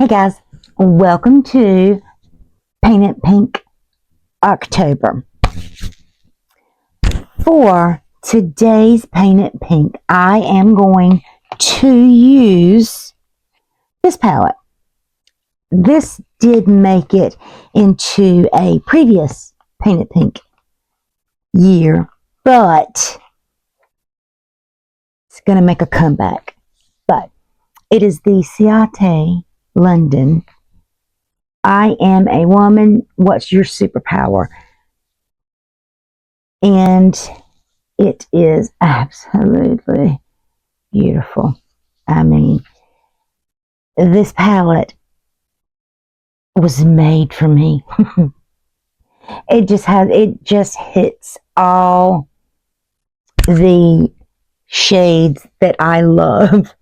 Hey guys, welcome to Paint It Pink October. For today's Paint It Pink, I am going to use this palette. This did make it into a previous Paint It Pink year, but it's going to make a comeback. But it is the Ciate London I Am a Woman, What's Your Superpower? And it is absolutely beautiful. I mean, this palette was made for me. It just hits all the shades that I love.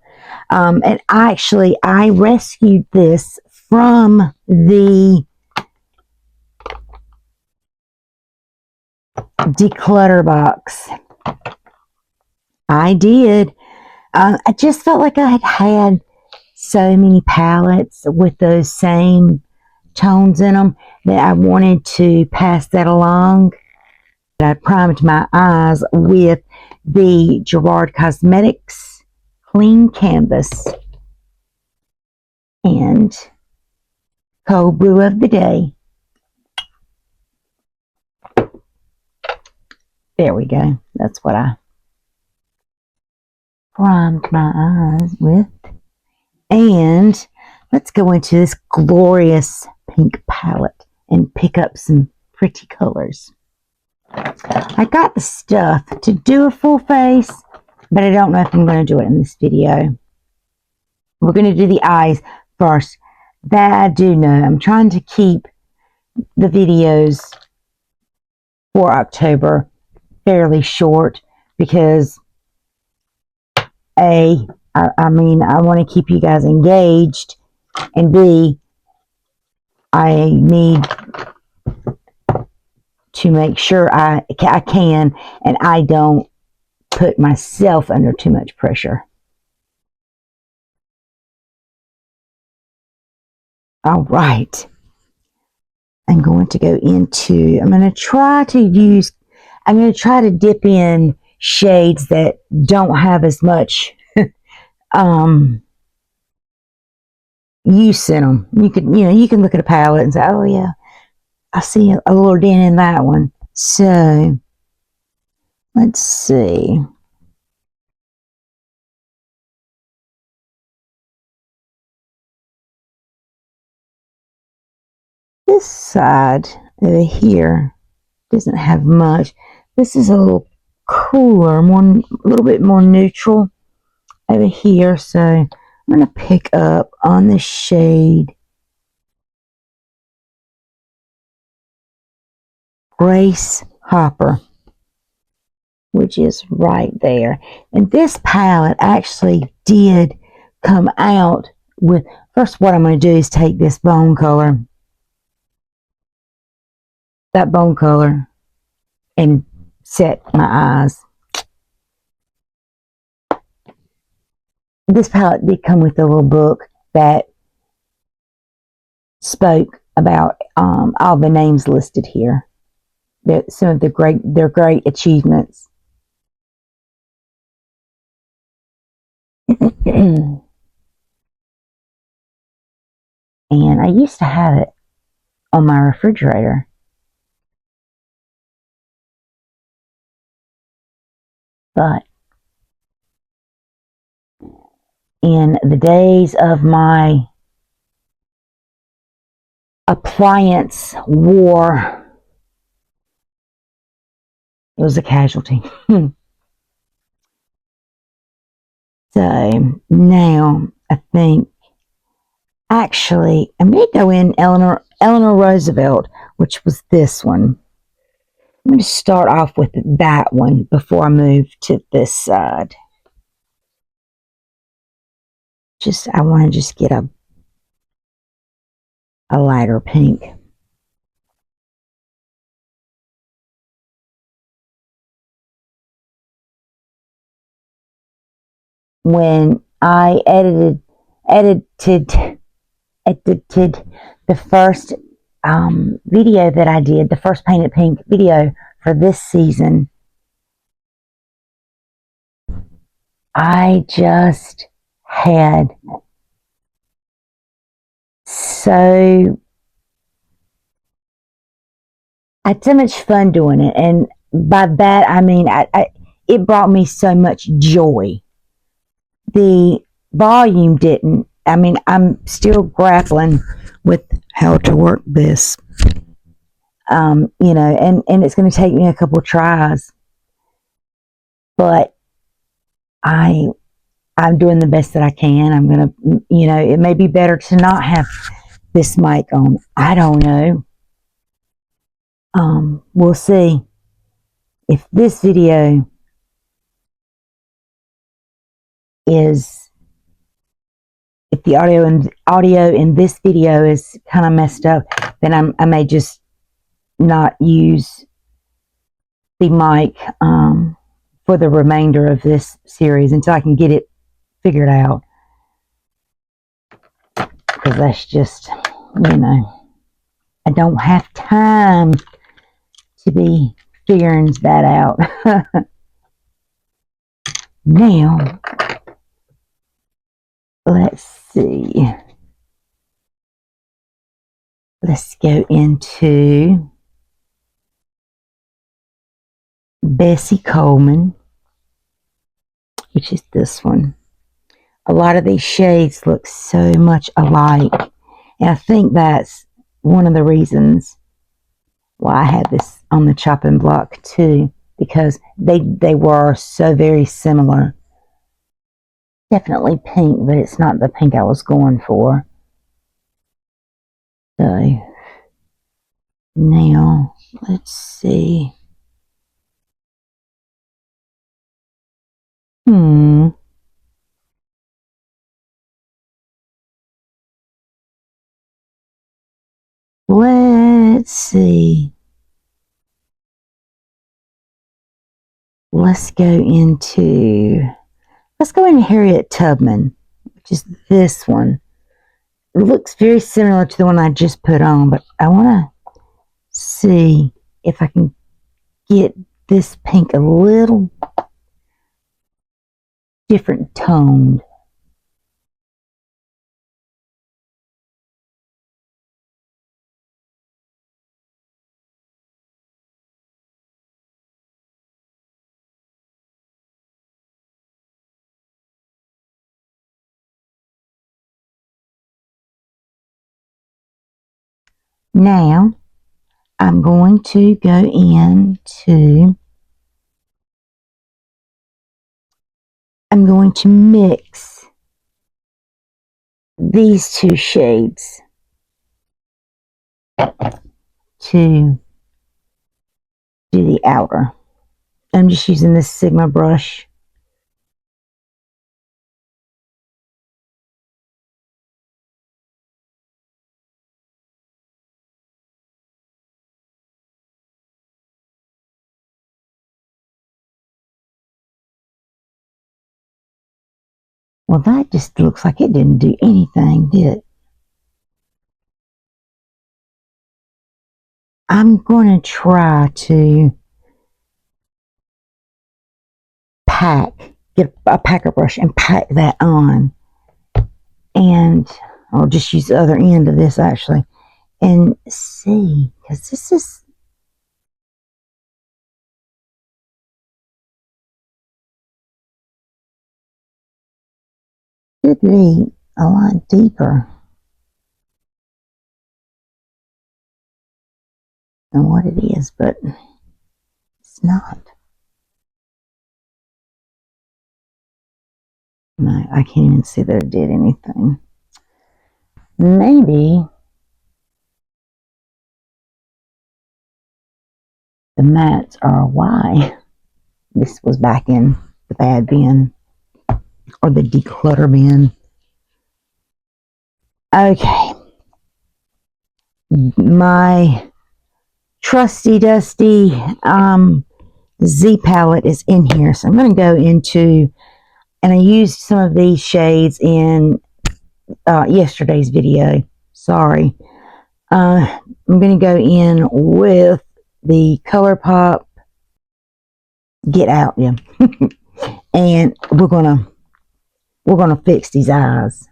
And I rescued this from the declutter box. I did. I just felt like I had so many palettes with those same tones in them that I wanted to pass that along. I primed my eyes with the Gerard Cosmetics Clean Canvas and Cold Brew of the Day. There we go. That's what I primed my eyes with. And let's go into this glorious pink palette and pick up some pretty colors. I got the stuff to do a full face, but I don't know if I'm going to do it in this video. We're going to do the eyes first. That I do know. I'm trying to keep the videos for October fairly short because I want to keep you guys engaged, and B, I need to make sure I can and I don't put myself under too much pressure. All right. I'm going to try to dip in shades that don't have as much use in them. You can look at a palette and say, oh yeah, I see a little dent in that one. So let's see. This side over here doesn't have much. This is a little cooler, a little bit more neutral over here. So I'm going to pick up on the shade Grace Hopper, which is right there. And this palette actually did come out with, first what I'm going to do is take this bone color, and set my eyes. This palette did come with a little book that spoke about all the names listed here. Some of their great achievements. And I used to have it on my refrigerator. But in the days of my appliance war, it was a casualty. So now I think, actually, I'm going to go in Eleanor Roosevelt, which was this one. I'm going to start off with that one before I move to this side. I want to just get a lighter pink. When I edited edited the first video that I did, the first Painted Pink video for this season, I just had I had so much fun doing it, and by that I mean it brought me so much joy. The volume didn't. I mean, I'm still grappling with how to work this, and it's going to take me a couple tries, but I'm doing the best that I can. I'm going to, it may be better to not have this mic on. I don't know. We'll see if this video if the audio in this video is kind of messed up, then I may just not use the mic for the remainder of this series until I can get it figured out, because that's just, I don't have time to be figuring that out. Now, let's see. Let's go into Bessie Coleman, which is this one. A lot of these shades look so much alike, and I think that's one of the reasons why I had this on the chopping block too, because they were so very similar. Definitely pink, but it's not the pink I was going for. So now let's see. Let's see. Let's go into Harriet Tubman, which is this one. It looks very similar to the one I just put on, but I want to see if I can get this pink a little different toned. Now, I'm going to go into, I'm going to mix these two shades to do the outer. I'm just using this Sigma brush. Well, that just looks like it didn't do anything, did it? I'm going to try to get a packer brush and pack that on. And I'll just use the other end of this actually and see, because this is, could be a lot deeper than what it is, but it's not. No, I can't even see that it did anything. Maybe the mattes are why this was back in the bad bin or the declutter bin. Okay. My trusty dusty Z palette is in here, so I'm going to go into, and I used some of these shades in yesterday's video, Sorry. I'm going to go in with the ColourPop Get Out, yeah. And we're gonna fix these eyes.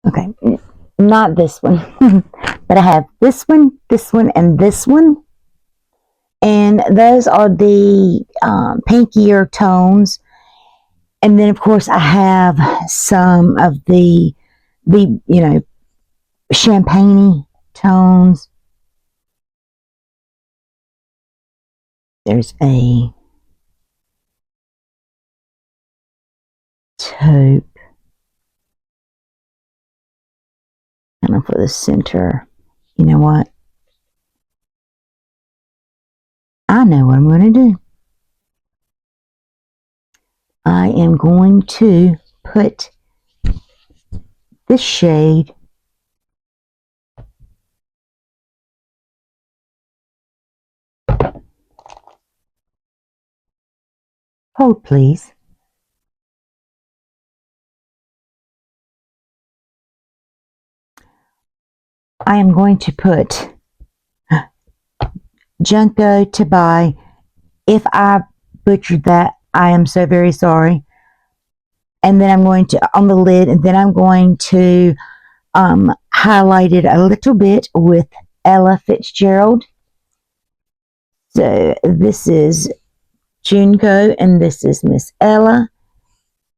Okay, not this one, but I have this one, and this one. And those are the pinkier tones. And then, of course, I have some of the champagne tones. There's a taupe, kind of for the center. You know what? I know what I'm going to do. I am going to put this shade hold please. I am going to put Junko to buy. If I butchered that, I am so very sorry. And then I'm going to, on the lid, and then I'm going to highlight it a little bit with Ella Fitzgerald. So this is Junko, and this is Miss Ella.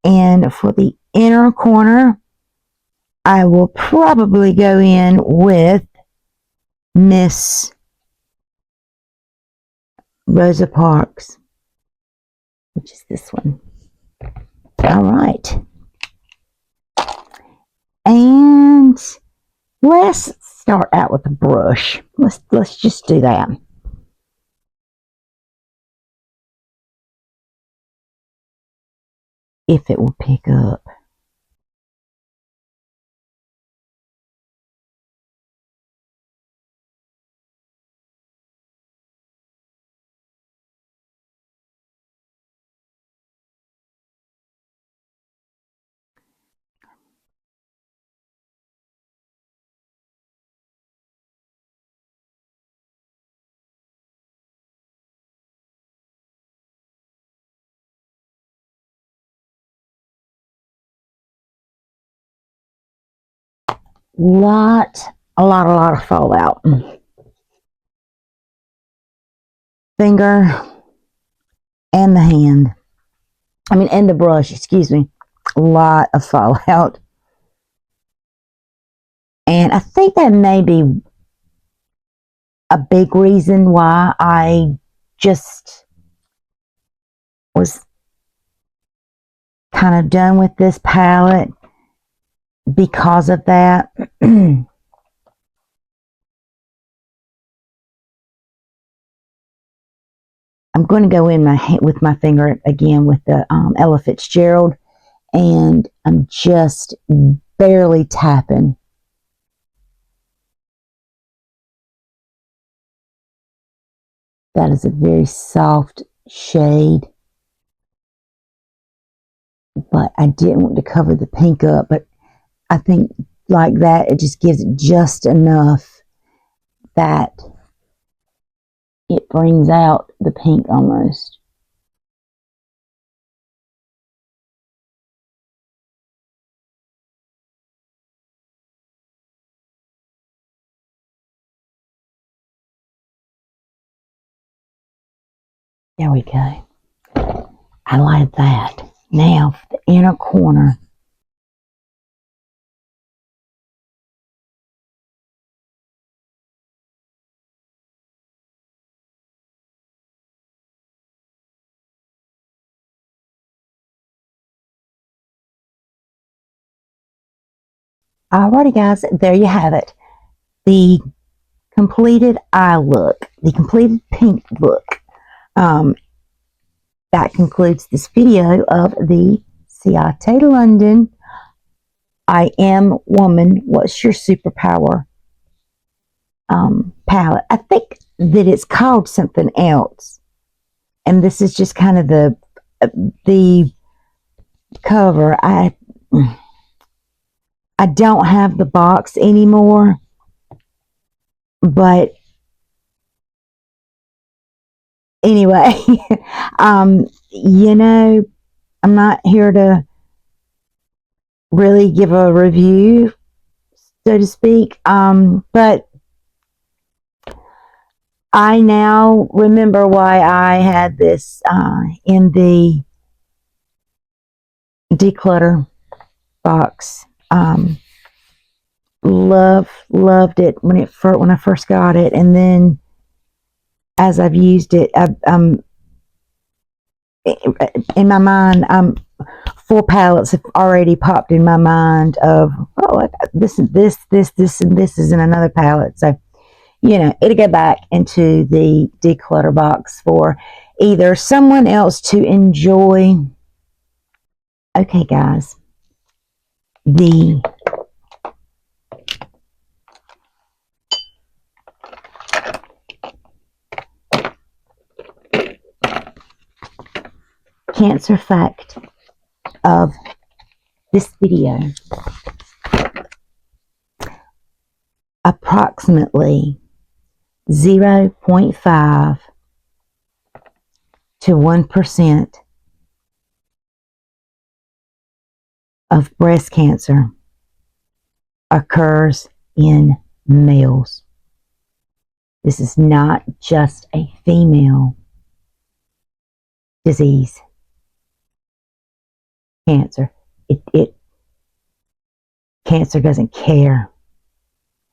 And for the inner corner, I will probably go in with Miss Rosa Parks, which is this one. All right. And let's start out with a brush. Let's just do that. If it will pick up. A lot of fallout. Finger and the hand. And the brush, excuse me. A lot of fallout. And I think that may be a big reason why I just was kind of done with this palette, because of that. I'm going to go in with my finger again with the Ella Fitzgerald, and I'm just barely tapping. That is a very soft shade, but I didn't want to cover the pink up, but I think like that, it just gives it just enough that it brings out the pink almost. There we go. I like that. Now for the inner corner. Alrighty guys, there you have it. The completed eye look, the completed pink look. That concludes this video of the Ciate London I Am Woman, What's Your Superpower palette. I think that it's called something else. and this is just kind of the cover. I don't have the box anymore, but anyway, you know, I'm not here to really give a review, so to speak, but I now remember why I had this in the declutter box. Loved it when I first got it, and then as I've used it, in my mind, 4 palettes have already popped in my mind of, oh, this and this, and this is in another palette. So, you know, it'll go back into the declutter box for either someone else to enjoy. Okay, guys, the Cancer fact of this video: approximately 0.5 to 1% of breast cancer occurs in males. This is not just a female disease. Cancer. Cancer doesn't care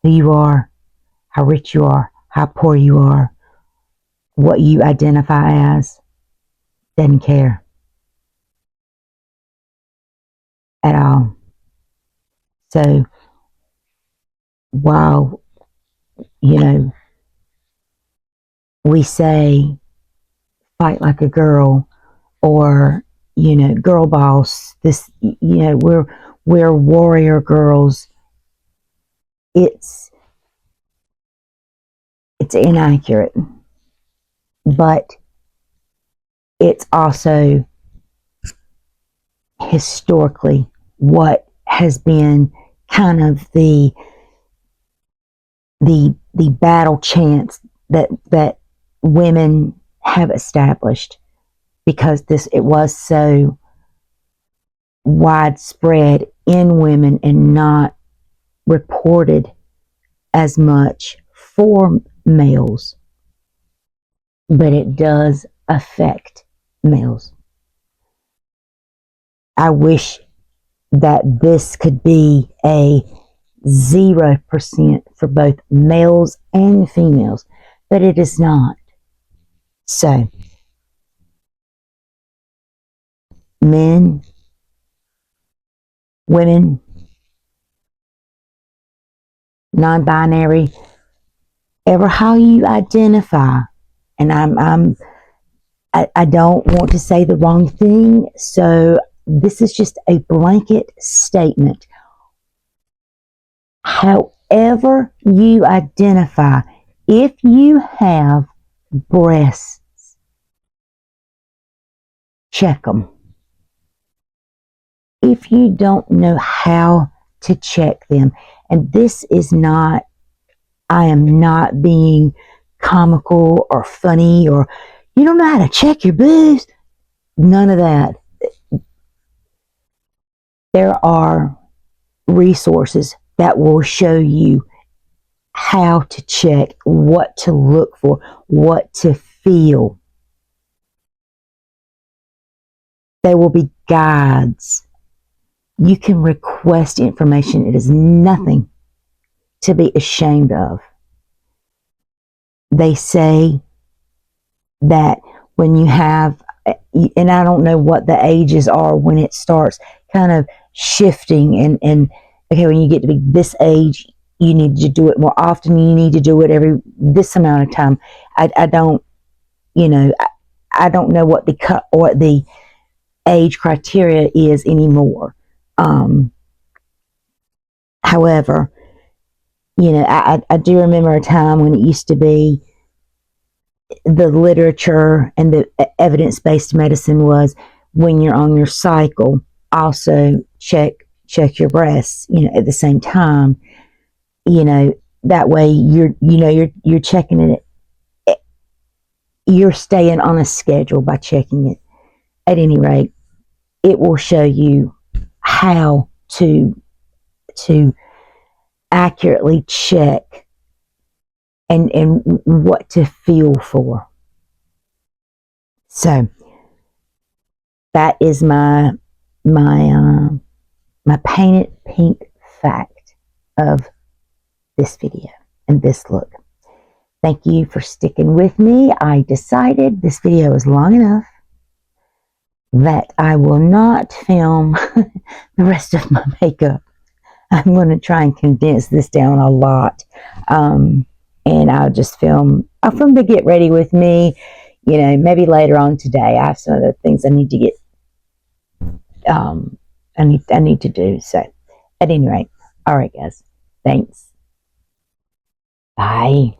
who you are, how rich you are, how poor you are, what you identify as. Doesn't care at all. So while, you know, we say fight like a girl, or, you know, girl boss, this, you know, we're warrior girls, it's inaccurate, but it's also historically what has been kind of the battle chants that women have established, because it was so widespread in women and not reported as much for males, but it does affect males. I wish that this could be a 0% for both males and females, but it is not. So, men, women, non-binary, ever how you identify, and I don't want to say the wrong thing, so this is just a blanket statement. However you identify, if you have breasts, check them. If you don't know how to check them, and this is not, I am not being comical or funny, or you don't know how to check your boobs, none of that. There are resources that will show you how to check, what to look for, what to feel. There will be guides. You can request information. It is nothing to be ashamed of. They say that when you have, and I don't know what the ages are when it starts kind of shifting, and okay, when you get to be this age, you need to do it more often, you need to do it every this amount of time. I don't, you know, I don't know what the age criteria is anymore. However, you know, I do remember a time when it used to be the literature and the evidence-based medicine was when you're on your cycle, also check your breasts, at the same time, that way you're checking it. You're staying on a schedule by checking it. At any rate, it will show you how to accurately check and what to feel for. So that is my painted pink fact of this video and this look. Thank you for sticking with me. I decided this video is long enough that I will not film the rest of my makeup. I'm going to try and condense this down a lot. And I'll film the get ready with me, maybe later on today. I have some other things I need to get, I need to do. So at any rate, all right, guys, thanks. Bye.